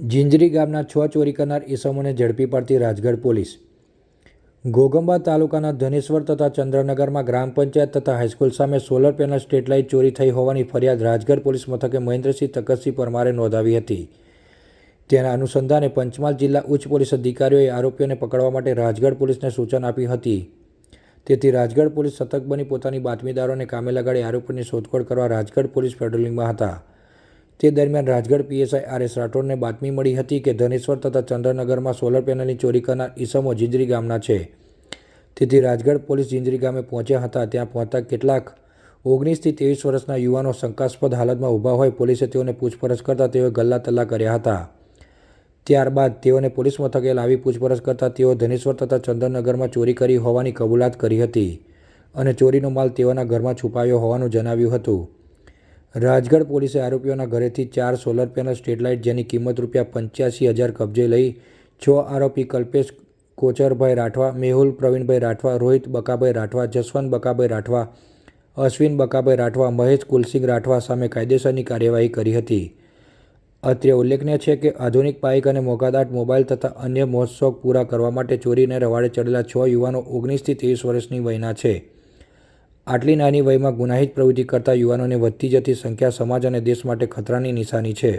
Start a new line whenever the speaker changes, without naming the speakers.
ઝીંઝરી ગામના 6 ચોરી કરનાર ઈસમોને ઝડપી પાડતી રાજગઢ પોલીસ। ઘોગંબા તાલુકાના ધનેશ્વર તથા ચંદ્રનગરમાં ગ્રામ પંચાયત તથા હાઈસ્કૂલ સામે સોલર પેનલ સ્ટ્રીટ લાઇટ ચોરી થઈ હોવાની ફરિયાદ રાજગઢ પોલીસ મથકે મહેન્દ્રસિંહ તકતસિંહ પરમારે નોંધાવી હતી। તેના અનુસંધાને પંચમહાલ જિલ્લા ઉચ્ચ પોલીસ અધિકારીઓએ આરોપીઓને પકડવા માટે રાજગઢ પોલીસને સૂચન આપી હતી। તેથી રાજગઢ પોલીસ સતર્ક બની પોતાની બાતમીદારોને કામે લગાડી આરોપીની શોધખોળ કરવા રાજગઢ પોલીસ પેટ્રોલિંગમાં હતા। તે દરમિયાન રાજગઢ પીએસઆઈ આર.એસ. રાઠોડને બાતમી મળી હતી કે ધનેશ્વર તથા ચંદ્રનગરમાં સોલર પેનલની ચોરી કરનાર ઈસમો ઝીંઝરી ગામના છે। તેથી રાજગઢ પોલીસ ઝીંઝરી ગામે પહોંચ્યા હતા। ત્યાં પહોંચતા કેટલાક 19 થી 23 વર્ષના યુવાનો શંકાસ્પદ હાલતમાં ઊભા હોય પોલીસે તેઓને પૂછપરછ કરતા તેઓએ ગલ્લા તલ્લા કર્યા હતા। ત્યારબાદ તેઓને પોલીસ મથકે લાવી પૂછપરછ કરતા તેઓ ધનેશ્વર તથા ચંદ્રનગરમાં ચોરી કરી હોવાની કબૂલાત કરી હતી અને ચોરીનો માલ તેઓના ઘરમાં છુપાવ્યો હોવાનું જણાવ્યું હતું। રાજગઢ પોલીસે આરોપીઓના ઘરેથી 4 સોલર પેનલ સ્ટ્રીટ લાઇટ જેની કિંમત ₹85,000 કબજે લઈ 6 આરોપી કલ્પેશ કોચરભાઈ રાઠવા, મેહુલ પ્રવીણભાઈ રાઠવા, રોહિત બકાભાઈ રાઠવા, જસવંત બકાભાઈ રાઠવા, અશ્વિન બકાભાઈ રાઠવા, મહેશ કુલસિંહ રાઠવા સામે કાયદેસરની કાર્યવાહી કરી હતી। અત્રે ઉલ્લેખનીય છે કે આધુનિક બાઇક અને મોંઘાદાટ મોબાઈલ તથા અન્ય મોજશોખ પૂરા કરવા માટે ચોરીને રવાડે ચડેલા 6 યુવાનો 19 થી 23 વર્ષની વયના છે। આટલી નાની વયમાં ગુનાહિત પ્રવૃત્તિ કરતા યુવાનોની વધતી જતી સંખ્યા સમાજ અને દેશ માટે ખતરાની નિશાની છે।